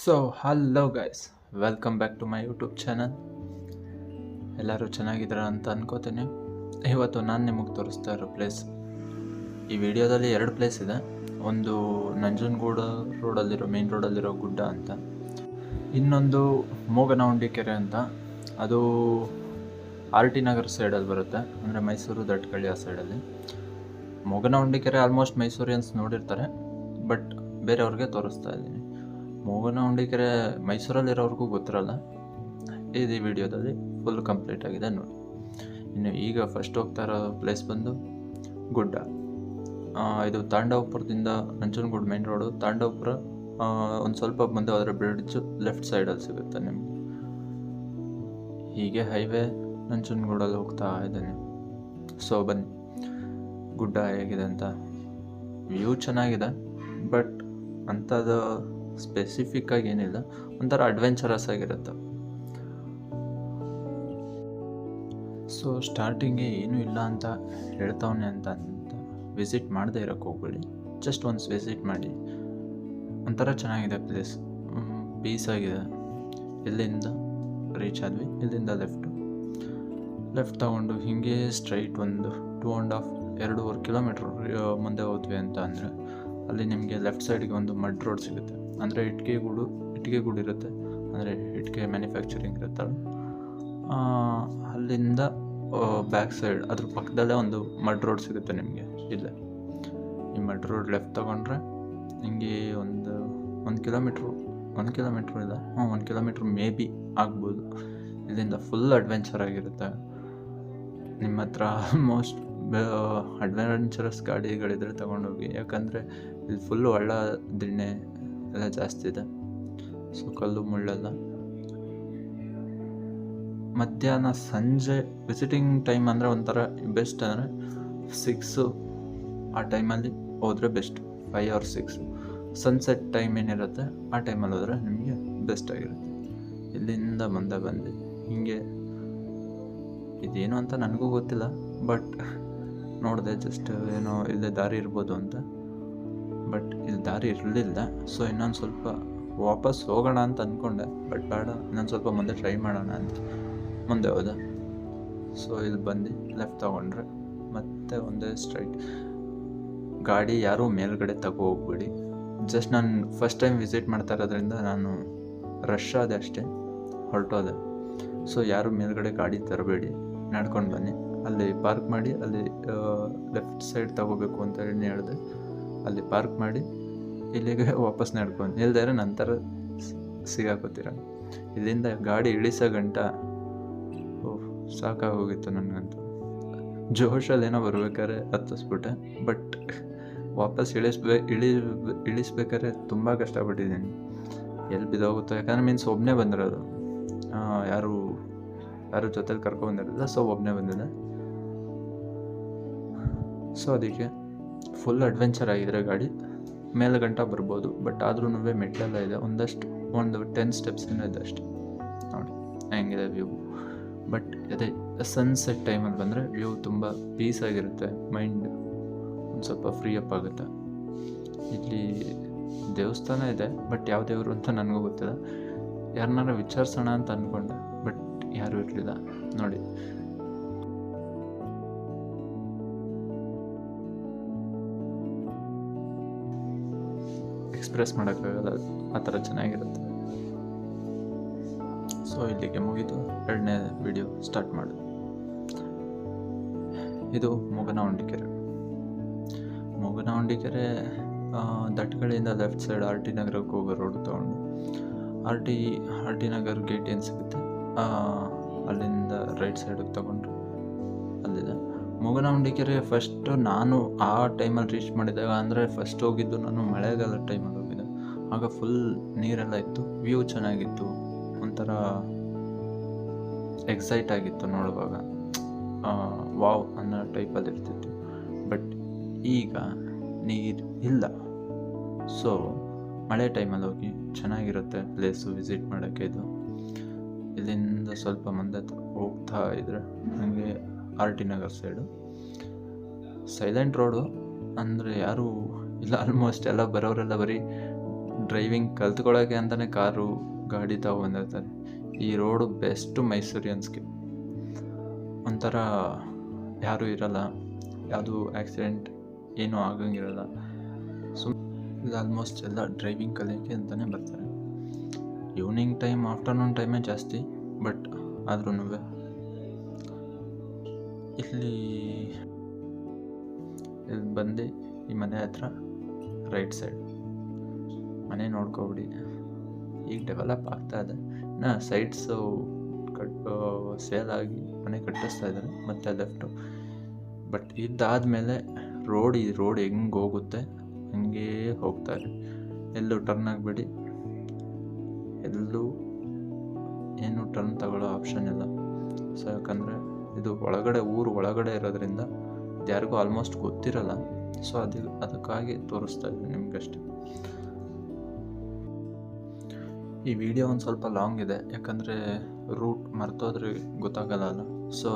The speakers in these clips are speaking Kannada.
So hello guys, welcome back to my YouTube channel. ಎಲ್ಲರೂ ಚೆನ್ನಾಗಿದ್ದೀರಾ ಅಂತ ಅನ್ಕೋತೀನಿ. ಇವತ್ತು ನಾನು ನಿಮಗೆ ತೋರಿಸ್ತಾ ಇರೋ ಪ್ಲೇಸ್, ಈ ವಿಡಿಯೋದಲ್ಲಿ 2 ಪ್ಲೇಸ್ ಇದೆ. ಒಂದು ನಂಜನಗೂಡು ರೋಡಲ್ಲಿರೋ ಮೇನ್ ರೋಡಲ್ಲಿರೋ ಗುಡ್ಡ ಅಂತ, ಇನ್ನೊಂದು ಮೂಗನಹುಂಡಿ ಕೆರೆ ಅಂತ. ಅದು ಆರ್ ಟಿ ನಗರ್ ಸೈಡಲ್ಲಿ ಬರುತ್ತೆ, ಅಂದರೆ ಮೈಸೂರು ದಟ್ಕಳ್ಳಿ ಆ ಸೈಡಲ್ಲಿ. ಮೂಗನಹುಂಡಿ ಕೆರೆ ಆಲ್ಮೋಸ್ಟ್ ಮೈಸೂರಿಯನ್ಸ್ ನೋಡಿರ್ತಾರೆ, ಬಟ್ ಬೇರೆಯವ್ರಿಗೆ ತೋರಿಸ್ತಾ ಇದ್ದೀನಿ. ಮೂಗನಹುಂಡಿ ಕೆರೆ ಮೈಸೂರಲ್ಲಿರೋರ್ಗೂ ಗೊತ್ತಿರಲ್ಲ. ಈ ವಿಡಿಯೋದಲ್ಲಿ ಫುಲ್ ಕಂಪ್ಲೀಟ್ ಆಗಿದೆ ನೋಡಿ. ಇನ್ನು ಈಗ ಫಸ್ಟ್ ಹೋಗ್ತಾ ಇರೋ ಪ್ಲೇಸ್ ಬಂದು ಗುಡ್ಡ. ಇದು ತಾಂಡವಪುರದಿಂದ ನಂಜನಗೂಡು ಮೇನ್ ರೋಡು. ತಾಂಡವಪುರ ಒಂದು ಸ್ವಲ್ಪ ಮುಂದೆ ಹೋದರೆ ಬ್ರಿಡ್ಜ್ ಲೆಫ್ಟ್ ಸೈಡಲ್ಲಿ ಸಿಗುತ್ತೆ ನಿಮಗೆ. ಹೀಗೆ ಹೈವೇ ನಂಜನಗೂಡಲ್ಲಿ ಹೋಗ್ತಾ ಇದ್ದೇನೆ. ಸೊ ಬನ್ನಿ, ಗುಡ್ಡ ಹೇಗಿದೆ ಅಂತ. ವ್ಯೂ ಚೆನ್ನಾಗಿದೆ, ಬಟ್ ಅಂಥದ್ದು ಸ್ಪೆಸಿಫಿಕ್ಕಾಗಿ ಏನಿಲ್ಲ, ಒಂಥರ ಅಡ್ವೆಂಚರಸ್ ಆಗಿರುತ್ತೆ. ಸೊ ಸ್ಟಾರ್ಟಿಂಗ್ಗೆ ಏನೂ ಇಲ್ಲ ಅಂತ ಹೇಳ್ತಾವನೆ ಅಂತ ವಿಸಿಟ್ ಮಾಡದೇ ಇರೋಕ್ಕೆ ಹೋಗ್ಬೇಡಿ. ಜಸ್ಟ್ ಒನ್ಸ್ ವಿಸಿಟ್ ಮಾಡಿ. ಒಂಥರ ಚೆನ್ನಾಗಿದೆ ಪ್ಲೇಸ್, ಪೀಸ್ ಆಗಿದೆ. ಇಲ್ಲಿಂದ ರೀಚ್ ಆದ್ವಿ, ಇಲ್ಲಿಂದ ಲೆಫ್ಟ್ ತಗೊಂಡು ಹೀಗೆ ಸ್ಟ್ರೈಟ್ ಒಂದು 2.5-2.5 ಕಿಲೋಮೀಟ್ರ್ ಮುಂದೆ ಹೋದ್ವಿ ಅಂತ ಅಂದರೆ ಅಲ್ಲಿ ನಿಮಗೆ ಲೆಫ್ಟ್ ಸೈಡ್ಗೆ ಒಂದು ಮಡ್ ರೋಡ್ ಸಿಗುತ್ತೆ. ಅಂದರೆ ಇಟ್ಟಿಗೆ ಗೂಡು ಇರುತ್ತೆ, ಅಂದರೆ ಇಟ್ಟಿಗೆ ಮ್ಯಾನುಫ್ಯಾಕ್ಚರಿಂಗ್ ಇರುತ್ತಲ್ಲ. ಅಲ್ಲಿಂದ ಬ್ಯಾಕ್ ಸೈಡ್ ಅದ್ರ ಪಕ್ಕದಲ್ಲೇ ಒಂದು ಮಡ್ ರೋಡ್ ಸಿಗುತ್ತೆ ನಿಮಗೆ. ಇಲ್ಲೇ ಈ ಮಡ್ ರೋಡ್ ಲೆಫ್ಟ್ ತೊಗೊಂಡ್ರೆ ನಿಮಗೆ ಒಂದು ಕಿಲೋಮೀಟ್ರ್ ಇಲ್ಲ, 1 ಕಿಲೋಮೀಟ್ರ್ ಮೇ ಬಿ ಆಗ್ಬೋದು. ಇಲ್ಲಿಂದ ಫುಲ್ ಅಡ್ವೆಂಚರ್ ಆಗಿರುತ್ತೆ. ನಿಮ್ಮ ಹತ್ರ ಆಲ್ಮೋಸ್ಟ್ ಅಡ್ವೆಂಚರಸ್ ಗಾಡಿಗಳಿದ್ರೆ ತೊಗೊಂಡೋಗಿ, ಯಾಕಂದರೆ ಇಲ್ಲಿ ಫುಲ್ಲು ಹಳ್ಳ ದಿಣ್ಣೆ ಎಲ್ಲ ಜಾಸ್ತಿ ಇದೆ. ಸೊ ಕಲ್ಲು ಮುಳ್ಳೆಲ್ಲ. ಮಧ್ಯಾಹ್ನ ಸಂಜೆ ವಿಸಿಟಿಂಗ್ ಟೈಮ್ ಅಂದರೆ ಒಂಥರ ಬೆಸ್ಟ್, ಅಂದರೆ 6 ಆ ಟೈಮಲ್ಲಿ ಹೋದರೆ ಬೆಸ್ಟ್. 5 or 6 ಸನ್ಸೆಟ್ ಟೈಮ್ ಏನಿರುತ್ತೆ ಆ ಟೈಮಲ್ಲಿ ಹೋದರೆ ನಿಮಗೆ ಬೆಸ್ಟ್ ಆಗಿರುತ್ತೆ. ಇಲ್ಲಿಂದ ಮುಂದೆ ಬಂದು ಹೀಗೆ, ಇದೇನು ಅಂತ ನನಗೂ ಗೊತ್ತಿಲ್ಲ, ಬಟ್ ನೋಡಿದೆ ಜಸ್ಟ್ ಏನೋ ಇಲ್ಲೇ ದಾರಿ ಇರ್ಬೋದು ಅಂತ. ಬಟ್ ಇಲ್ಲಿ ದಾರಿ ಇರಲಿಲ್ಲ. ಸೊ ಇನ್ನೊಂದು ಸ್ವಲ್ಪ ವಾಪಸ್ ಹೋಗೋಣ ಅಂತ ಅಂದ್ಕೊಂಡೆ, ಬಟ್ ಬೇಡ, ಇನ್ನೊಂದು ಸ್ವಲ್ಪ ಮುಂದೆ ಟ್ರೈ ಮಾಡೋಣ ಅಂತ ಮುಂದೆ ಹೋದೆ. ಸೊ ಇಲ್ಲಿ ಬಂದು ಲೆಫ್ಟ್ ತೊಗೊಂಡ್ರೆ ಮತ್ತೆ ಒಂದೇ ಸ್ಟ್ರೈಟ್. ಗಾಡಿ ಯಾರೂ ಮೇಲ್ಗಡೆ ಹೋಗ್ಬೇಡಿ. ಜಸ್ಟ್ ನಾನು ಫಸ್ಟ್ ಟೈಮ್ ವಿಸಿಟ್ ಮಾಡ್ತಾ ಇರೋದ್ರಿಂದ ನಾನು ರಶ್ ಆದೆ ಅಷ್ಟೇ, ಹೊರಟೋದೆ. ಸೊ ಯಾರು ಮೇಲ್ಗಡೆ ಗಾಡಿ ತರಬೇಡಿ, ನಡ್ಕೊಂಡು ಬನ್ನಿ. ಅಲ್ಲಿ ಪಾರ್ಕ್ ಮಾಡಿ, ಅಲ್ಲಿ ಲೆಫ್ಟ್ ಸೈಡ್ ತಗೋಬೇಕು ಅಂತ ಹೇಳಿ ಹೇಳಿದೆ. ಅಲ್ಲಿ ಪಾರ್ಕ್ ಮಾಡಿ ಇಲ್ಲಿಗೆ ವಾಪಸ್ ನಡ್ಕೊಂಡು, ಇಲ್ದಾರೆ ನಂತರ ಸಿಗಾಕೋತೀರ. ಇಲ್ಲಿಂದ ಗಾಡಿ ಇಳಿಸೋ ಗಂಟ ಸಾಕಾಗೋಗಿತ್ತು ನನಗಂತೂ. ಜೋಶಲ್ಲಿ ಏನೋ ಬರ್ಬೇಕಾದ್ರೆ ಹತ್ತಿಸ್ಬಿಟ್ಟೆ, ಬಟ್ ವಾಪಸ್ ಇಳಿಸ್ಬೇಕಾದ್ರೆ ತುಂಬ ಕಷ್ಟಪಟ್ಟಿದ್ದೀನಿ. ಎಲ್ಲಿ ಬಿದ್ದೋಗುತ್ತೋ, ಯಾಕಂದರೆ ಮೀನ್ಸ್ ಒಬ್ಬನೇ ಬಂದಿರೋದು, ಯಾರು ಜೊತೆಲಿ ಕರ್ಕೊಂಡ್ಬಂದಿರಲಿಲ್ಲ. ಸೊ ಒಬ್ಬನೇ ಬಂದಿದೆ. ಸೊ ಅದಕ್ಕೆ ಫುಲ್ ಅಡ್ವೆಂಚರ್ ಆಗಿದ್ರೆ ಗಾಡಿ ಮೇಲೆ ಗಂಟ ಬರ್ಬೋದು, ಬಟ್ ಆದ್ರೂ ಮೆಟ್ಲೆಲ್ಲ ಇದೆ. ಒಂದು 10 steps ಇದೆ ಅಷ್ಟೇ. ನೋಡಿ ಹೆಂಗಿದೆ ವ್ಯೂ. ಬಟ್ ಅದೇ ಸನ್ಸೆಟ್ ಟೈಮಲ್ಲಿ ಬಂದರೆ ವ್ಯೂ ತುಂಬ ಪೀಸ್ ಆಗಿರುತ್ತೆ, ಮೈಂಡ್ ಒಂದು ಸ್ವಲ್ಪ ಫ್ರೀ ಅಪ್ ಆಗುತ್ತೆ. ಇಲ್ಲಿ ದೇವಸ್ಥಾನ ಇದೆ, ಬಟ್ ಯಾವ ದೇವರು ಅಂತ ನನಗೂ ಗೊತ್ತಿಲ್ಲ. ಯಾರನ್ನಾರ ವಿಚಾರಿಸೋಣ ಅಂತ ಅಂದ್ಕೊಂಡೆ, ಬಟ್ ಯಾರೂ ಇರಲಿಲ್ಲ. ನೋಡಿ ಎಕ್ಸ್ಪ್ರೆಸ್ ಮಾಡೋಕ್ಕಾಗಲ್ಲ, ಆ ಥರ ಚೆನ್ನಾಗಿರುತ್ತೆ. ಸೊ ಇಲ್ಲಿಗೆ ಮುಗಿದು 2ನೇ ವಿಡಿಯೋ ಸ್ಟಾರ್ಟ್ ಮಾಡೋದು. ಇದು ಮೂಗನಹುಂಡಿ ಕೆರೆ. ದಟ್ಕಳಿಯಿಂದ ಲೆಫ್ಟ್ ಸೈಡ್ ಆರ್ ಟಿ ನಗರಕ್ಕೆ ಹೋಗೋ ರೋಡ್ ತೊಗೊಂಡು ಆರ್ ಟಿ ನಗರ್ ಗೇಟ್ ಏನು ಸಿಗುತ್ತೆ ಅಲ್ಲಿಂದ ರೈಟ್ ಸೈಡಿಗೆ ತೊಗೊಂಡ್ರೆ ಅಲ್ಲಿದೆ ಮೂಗನಹುಂಡಿ ಕೆರೆ. ಫಸ್ಟು ನಾನು ಆ ಟೈಮಲ್ಲಿ ರೀಚ್ ಮಾಡಿದಾಗ, ಅಂದರೆ ಫಸ್ಟ್ ಹೋಗಿದ್ದು ನಾನು ಮಳೆಗಾಲದ ಟೈಮಲ್ಲಿ ಹೋಗಿದ್ದೆ. ಆಗ ಫುಲ್ ನೀರೆಲ್ಲ ಇತ್ತು, ವ್ಯೂ ಚೆನ್ನಾಗಿತ್ತು, ಒಂಥರ ಎಕ್ಸೈಟ್ ಆಗಿತ್ತು ನೋಡುವಾಗ. ವಾವ್ ಅನ್ನೋ ಟೈಪಲ್ಲಿ ಇರ್ತಿತ್ತು. ಬಟ್ ಈಗ ನೀರು ಇಲ್ಲ. ಸೊ ಮಳೆ ಟೈಮಲ್ಲಿ ಹೋಗಿ ಚೆನ್ನಾಗಿರುತ್ತೆ ಪ್ಲೇಸು ವಿಸಿಟ್ ಮಾಡೋಕ್ಕೆ. ಇದು ಇಲ್ಲಿಂದ ಸ್ವಲ್ಪ ಮುಂದೆ ಹೋಗ್ತಾ ಇದ್ರೆ ನನಗೆ R T Nagar side silent road, ಅಂದರೆ ಯಾರೂ ಇಲ್ಲ. ಆಲ್ಮೋಸ್ಟ್ ಎಲ್ಲ ಬರೋರೆಲ್ಲ ಬರೀ ಡ್ರೈವಿಂಗ್ ಕಲ್ತ್ಕೊಳ್ಳೋಕ್ಕೆ ಅಂತಲೇ ಕಾರು ಗಾಡಿ ತಗೊಂಡಿರ್ತಾರೆ. ಈ ರೋಡು ಬೆಸ್ಟು ಮೈಸೂರಿಯನ್ಸ್ಗೆ. ಒಂಥರ ಯಾರೂ ಇರಲ್ಲ, ಯಾವುದು ಆಕ್ಸಿಡೆಂಟ್ ಏನೂ ಆಗಂಗಿರಲ್ಲ. ಇದು ಆಲ್ಮೋಸ್ಟ್ ಎಲ್ಲ ಡ್ರೈವಿಂಗ್ ಕಲಿಯೋಕ್ಕೆ ಅಂತಲೇ ಬರ್ತಾರೆ. ಈವ್ನಿಂಗ್ ಟೈಮ್, ಆಫ್ಟರ್ನೂನ್ ಟೈಮೇ ಜಾಸ್ತಿ. ಬಟ್ ಆದ್ರೂ ಇಲ್ಲಿ ಬಂದು ಈ ಮನೆ ಹತ್ರ ರೈಟ್ ಸೈಡ್ ಮನೆ ನೋಡ್ಕೊಬಿಡಿ. ಈಗ ಡೆವಲಪ್ ಆಗ್ತಾ ಇದೆ, ಇನ್ನು ಸೈಡ್ಸು ಸೇಲ್ ಆಗಿ ಮನೆ ಕಟ್ಟಿಸ್ತಾ ಇದ್ದಾರೆ ಮತ್ತೆ ಲೆಫ್ಟು. ಬಟ್ ಇದಾದಮೇಲೆ ಈ ರೋಡ್ ಹೆಂಗೆ ಹೋಗುತ್ತೆ ಹಂಗೇ ಹೋಗ್ತಾರೆ. ಎಲ್ಲೂ ಟರ್ನ್ ಆಗಬೇಡಿ, ಎಲ್ಲೂ ಏನು ಟರ್ನ್ ತಗೊಳ್ಳೋ ಆಪ್ಷನ್ ಇಲ್ಲ. ಸೊ ಯಾಕಂದರೆ ಇದು ಊರು ಒಳಗಡೆ ಇರೋದ್ರಿಂದ ಇದು ಯಾರಿಗೂ ಆಲ್ಮೋಸ್ಟ್ ಗೊತ್ತಿರಲ್ಲ. ಸೊ ಅದಕ್ಕಾಗಿ ತೋರಿಸ್ತಾ ಇದ್ದೀನಿ ನಿಮಗಷ್ಟೇ. ಈ ವಿಡಿಯೋ ಒಂದು ಸ್ವಲ್ಪ ಲಾಂಗ್ ಇದೆ, ಯಾಕಂದರೆ ರೂಟ್ ಮರ್ತೋದ್ರೆ ಗೊತ್ತಾಗಲ್ಲ. ಸೊ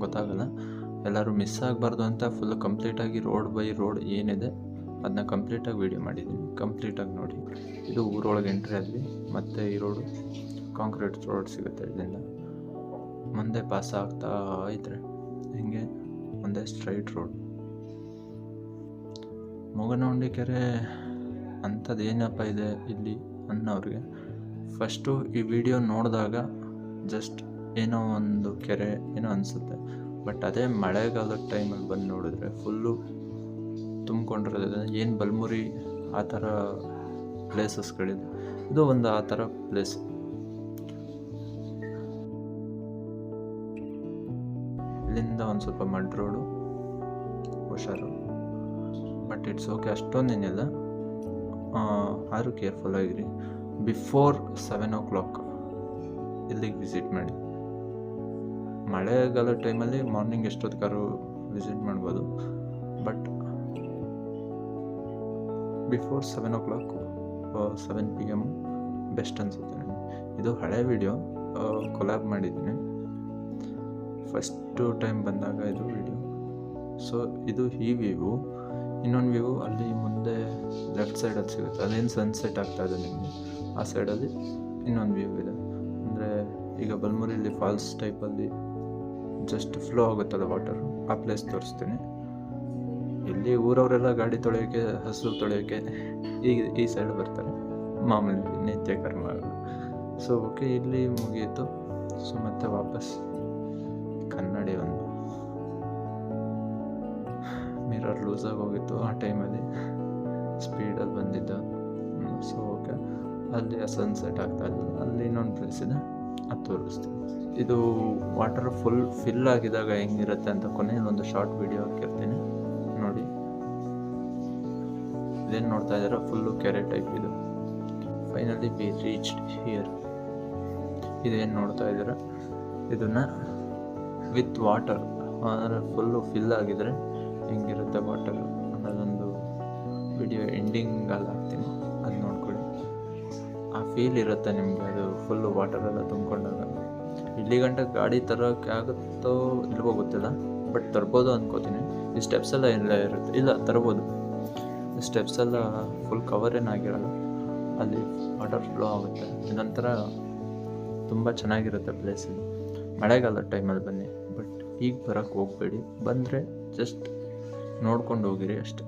ಗೊತ್ತಾಗಲ್ಲ, ಎಲ್ಲರೂ ಮಿಸ್ ಆಗಬಾರ್ದು ಅಂತ ಫುಲ್ ಕಂಪ್ಲೀಟಾಗಿ ರೋಡ್ ಬೈ ರೋಡ್ ಏನಿದೆ ಅದನ್ನ ಕಂಪ್ಲೀಟಾಗಿ ವೀಡಿಯೋ ಮಾಡಿದ್ದೀನಿ. ಕಂಪ್ಲೀಟಾಗಿ ನೋಡಿ. ಇದು ಊರೊಳಗೆ ಎಂಟ್ರಿ ಆದ್ವಿ, ಮತ್ತು ಈ ರೋಡು ಕಾಂಕ್ರೀಟ್ ರೋಡ್ ಸಿಗುತ್ತೆ. ಇದರಿಂದ ಮುಂದೆ ಪಾಸ್ ಆಗ್ತಾ ಇದ್ರೆ ಹಿಂಗೆ ಒಂದೇ ಸ್ಟ್ರೈಟ್ ರೋಡ್. ಮೂಗನಹುಂಡಿ ಕೆರೆ ಅಂಥದ್ದು ಏನಪ್ಪ ಇದೆ ಇಲ್ಲಿ ಅನ್ನೋರಿಗೆ ಫಸ್ಟು ಈ ವಿಡಿಯೋ ನೋಡಿದಾಗ ಜಸ್ಟ್ ಏನೋ ಒಂದು ಕೆರೆ ಏನೋ ಅನಿಸುತ್ತೆ. ಬಟ್ ಅದೇ ಮಳೆಗಾಲದ ಟೈಮಲ್ಲಿ ಬಂದು ನೋಡಿದ್ರೆ ಫುಲ್ಲು ತುಂಬಿಕೊಂಡಿರೋದು. ಏನು ಬಲಮುರಿ ಆ ಥರ ಪ್ಲೇಸಸ್ಗಳಿದೆ, ಇದು ಒಂದು ಆ ಥರ ಪ್ಲೇಸ್. ಇಲ್ಲಿಂದ ಒಂದು ಸ್ವಲ್ಪ ಮಡ್ ರೋಡು, ಹುಷಾರು. ಬಟ್ ಇಟ್ಸ್ ಓಕೆ, ಅಷ್ಟೊಂದೇನಿಲ್ಲ. ಆದರೂ ಕೇರ್ಫುಲ್ ಆಗಿರಿ. ಬಿಫೋರ್ 7 o'clock ಇಲ್ಲಿಗೆ ವಿಸಿಟ್ ಮಾಡಿ. ಮಳೆಗಾಲ ಟೈಮಲ್ಲಿ ಮಾರ್ನಿಂಗ್ ಎಷ್ಟೊತ್ತಿಗಾರು ವಿಸಿಟ್ ಮಾಡ್ಬೋದು. But before 7 o'clock 7 PM best ಅನಿಸುತ್ತೆ ನನಗೆ. ಇದು ಹಳೆ ವಿಡಿಯೋ, ಕೊಲಾಬ್ ಮಾಡಿದ್ದೀನಿ ಫಸ್ಟು ಟೈಮ್ ಬಂದಾಗ ಇದು ವಿಡಿಯೋ. ಸೊ ಇದು ಈ ವ್ಯೂ. ಇನ್ನೊಂದು ವ್ಯೂ ಅಲ್ಲಿ ಮುಂದೆ ಲೆಫ್ಟ್ ಸೈಡಲ್ಲಿ ಸಿಗುತ್ತೆ, ಅದೇನು ಸನ್ಸೆಟ್ ಆಗ್ತಾ ಇದೆ ನಿಮಗೆ. ಆ ಸೈಡಲ್ಲಿ ಇನ್ನೊಂದು ವ್ಯೂ ಇದೆ. ಅಂದರೆ ಈಗ ಬಲಮುರಿಯಲ್ಲಿ ಫಾಲ್ಸ್ ಟೈಪಲ್ಲಿ ಜಸ್ಟ್ ಫ್ಲೋ ಆಗುತ್ತಲ್ಲ ವಾಟರು, ಆ ಪ್ಲೇಸ್ ತೋರಿಸ್ತೀನಿ. ಇಲ್ಲಿ ಊರವರೆಲ್ಲ ಗಾಡಿ ತೊಳೆಯೋಕ್ಕೆ, ಹಸು ತೊಳೆಯೋಕ್ಕೆ ಈ ಸೈಡ್ ಬರ್ತಾರೆ, ಮಾಮೂಲಿ ನಿತ್ಯ ಕರ್ಮ. ಸೊ ಓಕೆ, ಇಲ್ಲಿ ಮುಗಿಯಿತು. ಸೊ ಮತ್ತೆ ವಾಪಸ್ ಕನ್ನಡಿ ಒಂದು ಮಿರರ್ ಲೂಸಾಗಿ ಹೋಗಿತ್ತು ಆ ಟೈಮಲ್ಲಿ, ಸ್ಪೀಡಲ್ಲಿ ಬಂದಿದ್ದು. ಸೊ ಓಕೆ, ಅಲ್ಲಿ ಸನ್ಸೆಟ್ ಆಗ್ತಾ ಇಲ್ಲ. ಅಲ್ಲಿ ಇನ್ನೊಂದು ಪ್ಲೇಸ್ ಇದೆ, ಅದು ತೋರಿಸ್ತೀನಿ. ಇದು ವಾಟರ್ ಫುಲ್ ಫಿಲ್ ಆಗಿದಾಗ ಹೆಂಗಿರುತ್ತೆ ಅಂತ ಕೊನೆಯಲ್ಲಿ ಒಂದು ಶಾರ್ಟ್ ವಿಡಿಯೋ ಹಾಕಿರ್ತೀನಿ ನೋಡಿ. ಇದೇನು ನೋಡ್ತಾ ಇದ್ದೀರಾ, ಫುಲ್ಲು ಕೆರೆ ಟೈಪ್ ಇದು. Finally we reached here. ಇದೇನು ನೋಡ್ತಾ ಇದ್ದೀರಾ, ಇದನ್ನು ವಿತ್ ವಾಟರ್ ಅಂದರೆ ಫುಲ್ಲು ಫಿಲ್ ಆಗಿದ್ರೆ ಹೆಂಗಿರುತ್ತೆ ವಾಟರ್ ಅನ್ನೋದೊಂದು ವಿಡಿಯೋ ಎಂಡಿಂಗಲ್ಲಿ ಹಾಕ್ತೀನಿ, ಅದು ನೋಡ್ಕೊಳ್ಳಿ. ಆ ಫೀಲ್ ಇರುತ್ತೆ ನಿಮಗೆ, ಅದು ಫುಲ್ಲು ವಾಟರೆಲ್ಲ ತುಂಬಿಕೊಂಡಾಗ. ಇಲ್ಲಿ ಗಂಟೆ ಗಾಡಿ ತರೋಕ್ಕೆ ಆಗುತ್ತೋ ಇಲ್ವೋ ಗೊತ್ತಿಲ್ಲ, ಬಟ್ ತರ್ಬೋದು ಅಂದ್ಕೋತೀನಿ. ಈ ಸ್ಟೆಪ್ಸ್ ಎಲ್ಲ ಇರುತ್ತೆ, ಇಲ್ಲ ತರ್ಬೋದು. ಈ ಸ್ಟೆಪ್ಸ್ ಎಲ್ಲ ಫುಲ್ ಕವರ್ ಏನಾಗಿರಲ್ಲ, ಅಲ್ಲಿ ವಾಟರ್ ಫ್ಲೋ ಆಗುತ್ತೆ. ಇದೊಂಥರ ತುಂಬ ಚೆನ್ನಾಗಿರುತ್ತೆ ಪ್ಲೇಸ್ ಇದು. ಮಳೆಗಾಲದ ಟೈಮಲ್ಲಿ ಬನ್ನಿ, ಬಟ್ ಈಗ ಬರೋಕ್ಕೆ ಹೋಗಬೇಡಿ. ಬಂದರೆ ಜಸ್ಟ್ ನೋಡ್ಕೊಂಡು ಹೋಗಿರಿ ಅಷ್ಟೆ.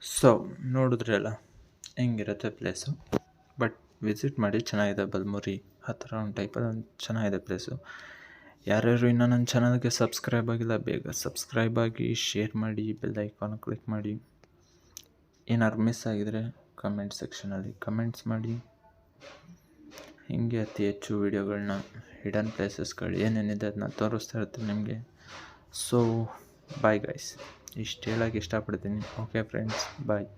ಸೊ ನೋಡಿದ್ರಿ ಅಲ್ಲ ಹೆಂಗಿರುತ್ತೆ ಪ್ಲೇಸು. ಬಟ್ ವಿಸಿಟ್ ಮಾಡಿ, ಚೆನ್ನಾಗಿದೆ. ಬಲಮುರಿ ಆ ಥರ ಒಂದು ಟೈಪಲ್ಲಿ ಒಂದು ಚೆನ್ನಾಗಿದೆ ಪ್ಲೇಸು. ಯಾರ್ಯಾರು ಇನ್ನೂ ನನ್ನ ಚಾನಲ್ಗೆ ಸಬ್ಸ್ಕ್ರೈಬ್ ಆಗಿಲ್ಲ, ಬೇಗ ಸಬ್ಸ್ಕ್ರೈಬ್ ಆಗಿ, ಶೇರ್ ಮಾಡಿ, ಬೆಲ್ ಐಕಾನ್ ಕ್ಲಿಕ್ ಮಾಡಿ. ಏನಾದ್ರು ಮಿಸ್ ಆಗಿದರೆ ಕಮೆಂಟ್ ಸೆಕ್ಷನಲ್ಲಿ ಕಮೆಂಟ್ಸ್ ಮಾಡಿ. ಹೀಗೆ ಅತಿ ಹೆಚ್ಚು ವೀಡಿಯೋಗಳನ್ನ, ಹಿಡನ್ ಪ್ಲೇಸಸ್ಗಳು ಏನೇನಿದೆ ಅದನ್ನ ತೋರಿಸ್ತಾ ಇರ್ತೀನಿ ನಿಮಗೆ. ಸೊ ಬಾಯ್ ಗೈಸ್, ಇಷ್ಟು ಹೇಳೋಕ್ಕೆ ಇಷ್ಟಪಡ್ತೀನಿ. ಓಕೆ ಫ್ರೆಂಡ್ಸ್, ಬಾಯ್.